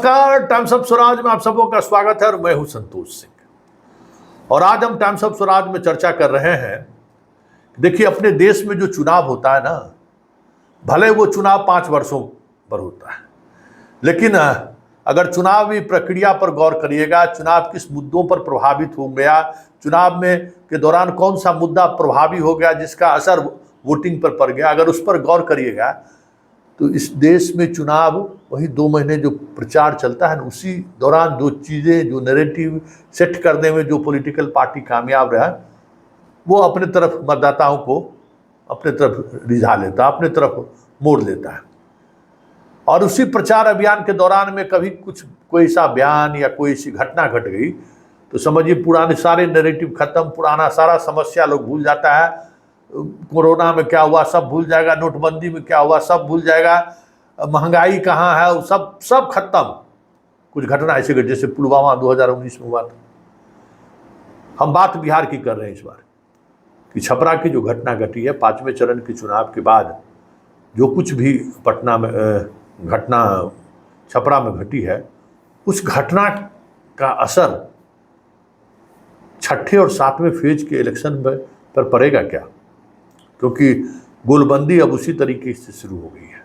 नमस्कार, times of Swaraj में आप सबों का स्वागत है और मैं हूं संतोष सिंह। और आज हम टाइम्स ऑफ स्वराज में चर्चा कर रहे हैं। देखिए, अपने देश में जो चुनाव होता है ना, भले वो चुनाव 5 वर्षों पर होता है, लेकिन अगर चुनावी प्रक्रिया पर गौर करिएगा, चुनाव किस मुद्दों पर प्रभावित हो गया, चुनाव में के दौरान कौन सा मुद्दा प्रभावी हो गया जिसका असर वोटिंग पर पड़ गया, अगर उस पर गौर करिएगा तो इस देश में चुनाव वही 2 महीने जो प्रचार चलता है ना, उसी दौरान जो चीज़ें, जो नैरेटिव सेट करने में जो पॉलिटिकल पार्टी कामयाब रहा, वो अपने तरफ मतदाताओं को अपने तरफ रिझा लेता, अपने तरफ मोड़ लेता है। और उसी प्रचार अभियान के दौरान में कभी कोई ऐसा बयान या कोई ऐसी घटना घट गई तो समझिए पुराने सारे नैरेटिव खत्म, पुराना सारा समस्या लोग भूल जाता है। कोरोना में क्या हुआ सब भूल जाएगा, नोटबंदी में क्या हुआ सब भूल जाएगा, महंगाई कहाँ है, सब खत्म। कुछ घटना ऐसे घटी जैसे पुलवामा 2019 में हुआ था। हम बात बिहार की कर रहे हैं इस बार कि छपरा की जो घटना घटी है 5वें चरण के चुनाव के बाद, जो कुछ भी पटना में घटना छपरा में घटी है, उस घटना का असर 6ठे और 7वें फेज के इलेक्शन पर पड़ेगा क्या? क्योंकि गोलबंदी अब उसी तरीके से शुरू हो गई है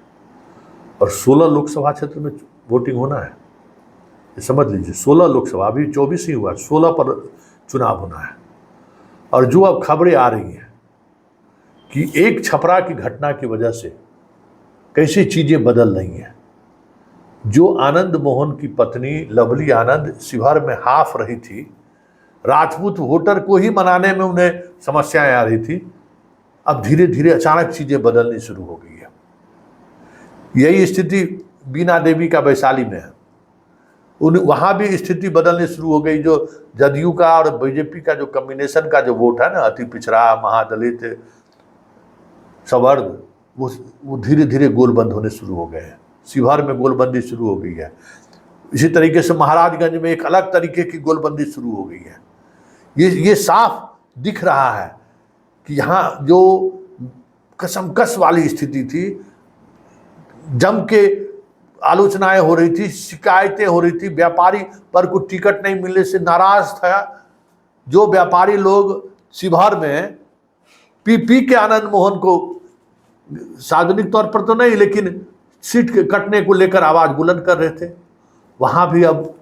और 16 लोकसभा क्षेत्र में वोटिंग होना है। ये समझ लीजिए, 16 लोकसभा, अभी 24 ही हुआ, 16 पर चुनाव होना है। और जो अब खबरें आ रही हैं कि एक छपरा की घटना की वजह से कैसी चीज़ें बदल रही हैं। जो आनंद मोहन की पत्नी लवली आनंद शिवहर में हाफ रही थी, राजपूत वोटर को ही मनाने में उन्हें समस्याएं आ रही थी, अब धीरे धीरे अचानक चीजें बदलनी शुरू हो गई है। यही स्थिति बीना देवी का वैशाली में है। वहां भी स्थिति बदलनी शुरू हो गई। जो जदयू का और बीजेपी का जो कॉम्बिनेशन का जो वोट है ना, अति पिछड़ा, महादलित, सवर्ग, वो धीरे धीरे गोलबंद होने शुरू हो गए हैं। शिवहर में गोलबंदी शुरू हो गई है। इसी तरीके से महाराजगंज में एक अलग तरीके की गोलबंदी शुरू हो गई है। ये साफ दिख रहा है कि यहाँ जो कसमकस वाली स्थिति थी, जम के आलोचनाएं हो रही थी, शिकायतें हो रही थी, व्यापारी पर को टिकट नहीं मिलने से नाराज था। जो व्यापारी लोग शिवहर में पी के आनंद मोहन को सार्वजनिक तौर पर तो नहीं, लेकिन सीट के कटने को लेकर आवाज बुलंद कर रहे थे, वहां भी अब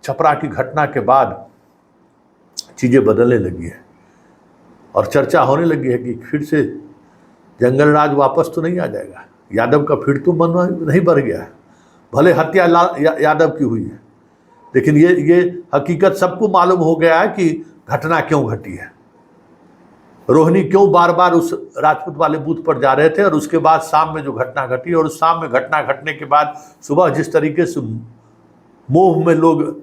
छपरा की घटना के बाद चीजें बदलने लगी है और चर्चा होने लगी है कि फिर से जंगल राज वापस तो नहीं आ जाएगा। यादव का फिर तो मन नहीं बढ़ गया है। भले हत्या यादव की हुई है, लेकिन ये हकीकत सबको मालूम हो गया है कि घटना क्यों घटी है। रोहिणी क्यों बार बार उस राजपूत वाले बूथ पर जा रहे थे, और उसके बाद शाम में जो घटना घटी, और उस शाम में घटना घटने के बाद सुबह जिस तरीके से मोह में लोग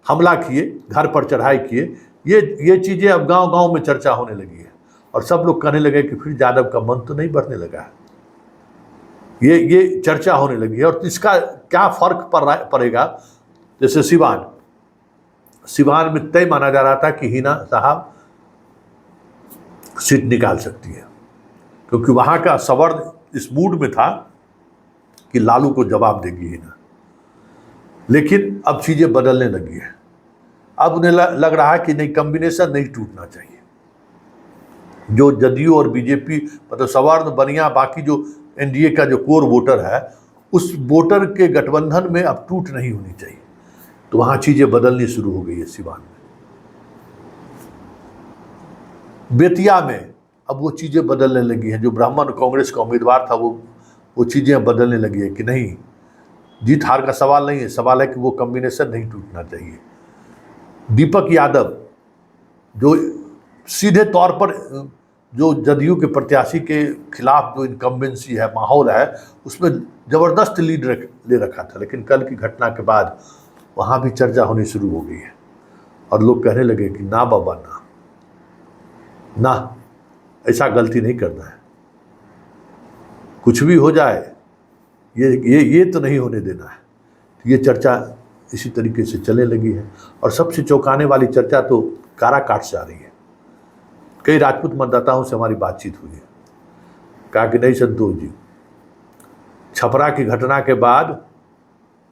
हमला किए, घर पर चढ़ाई किए, ये चीज़ें अब गांव-गांव में चर्चा होने लगी है। और सब लोग कहने लगे कि फिर यादव का मन तो नहीं बढ़ने लगा है। ये चर्चा होने लगी है। और इसका क्या फर्क पड़ेगा? जैसे सिवान में तय माना जा रहा था कि हिना साहब सीट निकाल सकती है, क्योंकि वहां का सवर्ग इस मूड में था कि लालू को जवाब देगी हिना। लेकिन अब चीजें बदलने लगी है। अब उन्हें लग रहा है कि नहीं, कॉम्बिनेशन नहीं टूटना चाहिए। जो जदयू और बीजेपी, मतलब सवर्ण, बनिया, बाकी जो एनडीए का जो कोर वोटर है, उस वोटर के गठबंधन में अब टूट नहीं होनी चाहिए। तो वहां चीजें बदलनी शुरू हो गई है। सिवान में, बेतिया में अब वो चीजें बदलने लगी हैं। जो ब्राह्मण कांग्रेस का उम्मीदवार था, वो चीजें बदलने लगी है कि नहीं, जीत हार का सवाल नहीं है, सवाल है कि वो कॉम्बिनेशन नहीं टूटना चाहिए। दीपक यादव, जो सीधे तौर पर जो जदयू के प्रत्याशी के खिलाफ जो इनकम्बेंसी है, माहौल है, उसमें जबरदस्त लीड ले रखा था, लेकिन कल की घटना के बाद वहाँ भी चर्चा होनी शुरू हो गई है और लोग कहने लगे कि ना बाबा, ना, ऐसा गलती नहीं करना है, कुछ भी हो जाए, ये तो नहीं होने देना है। ये चर्चा इसी तरीके से चलने लगी है। और सबसे चौंकाने वाली चर्चा तो काराकाट से आ रही है। कई राजपूत मतदाताओं से हमारी बातचीत हुई है, कहा कि नहीं संतोष जी, छपरा की घटना के बाद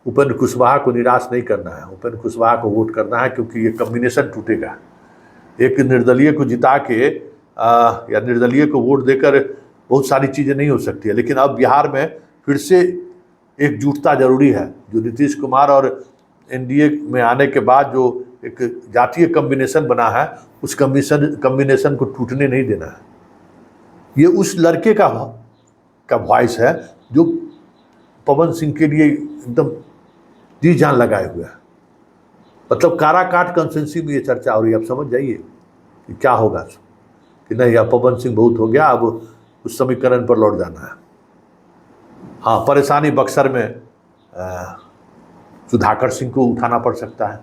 उपेंद्र कुशवाहा को निराश नहीं करना है, उपेंद्र कुशवाहा को वोट करना है, क्योंकि ये कम्बिनेशन टूटेगा। एक निर्दलीय को जिता के या निर्दलीय को वोट देकर बहुत सारी चीज़ें नहीं हो सकती है, लेकिन अब बिहार में फिर से एकजुटता जरूरी है। जो नीतीश कुमार और एनडीए में आने के बाद जो एक जातीय कम्बिनेशन बना है, उस कम्बिनेशन को टूटने नहीं देना है। ये उस लड़के का वॉइस है जो पवन सिंह के लिए एकदम जी जान लगाए हुए है। मतलब काराकाट कॉन्स्टिट्यूंसी में ये चर्चा हो रही है। आप समझ जाइए कि क्या होगा, कि नहीं अब पवन सिंह बहुत हो गया, अब उस समीकरण पर लौट जाना है। हाँ, परेशानी बक्सर में सुधाकर सिंह को उठाना पड़ सकता है।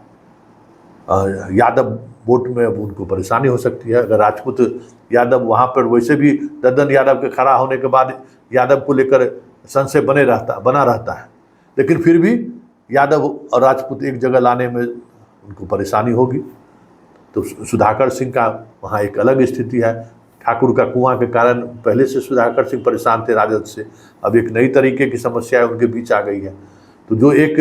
यादव वोट में अब उनको परेशानी हो सकती है। अगर राजपूत यादव वहाँ पर, वैसे भी दद्दन यादव के खड़ा होने के बाद यादव को लेकर संशय बना रहता है, लेकिन फिर भी यादव और राजपूत एक जगह लाने में उनको परेशानी होगी। तो सुधाकर सिंह का वहाँ एक अलग स्थिति है। ठाकुर का कुआं के कारण पहले से सुधाकर सिंह परेशान थे राजद से, अब एक नई तरीके की समस्या उनके बीच आ गई है। तो जो एक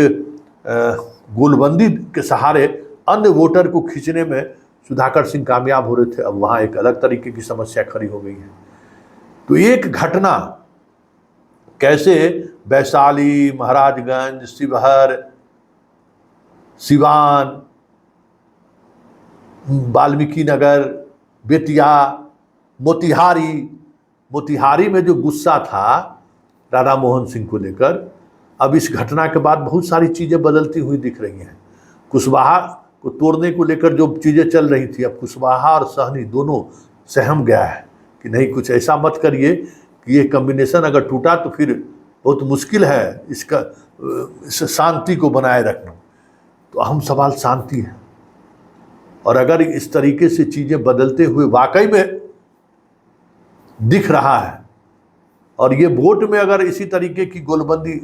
गोलबंदी के सहारे अन्य वोटर को खींचने में सुधाकर सिंह कामयाब हो रहे थे, अब वहाँ एक अलग तरीके की समस्या खड़ी हो गई है। तो एक घटना कैसे वैशाली, महाराजगंज, शिवहर, सिवान, वाल्मीकि नगर, बेतिया, मोतिहारी में जो गुस्सा था राधा मोहन सिंह को लेकर, अब इस घटना के बाद बहुत सारी चीज़ें बदलती हुई दिख रही हैं। कुशवाहा को तोड़ने को लेकर जो चीज़ें चल रही थी, अब कुशवाहा और सहनी दोनों सहम गया है कि नहीं, कुछ ऐसा मत करिए कि ये कम्बिनेशन अगर टूटा तो फिर बहुत मुश्किल है इसका शांति को बनाए रखना। तो अहम सवाल शांति है। और अगर इस तरीके से चीज़ें बदलते हुए वाकई में दिख रहा है, और ये वोट में अगर इसी तरीके की गोलबंदी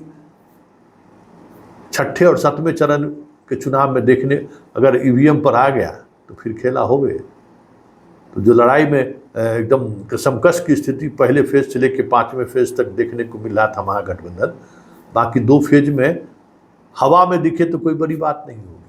छठे और सातवें चरण के चुनाव में देखने अगर ईवीएम पर आ गया तो फिर खेला हो गए। तो जो लड़ाई में एकदम कसमकस की स्थिति पहले फेज से लेकर 5वें फेज तक देखने को मिल रहा था महागठबंधन, बाकी 2 फेज में हवा में दिखे तो कोई बड़ी बात नहीं होगी।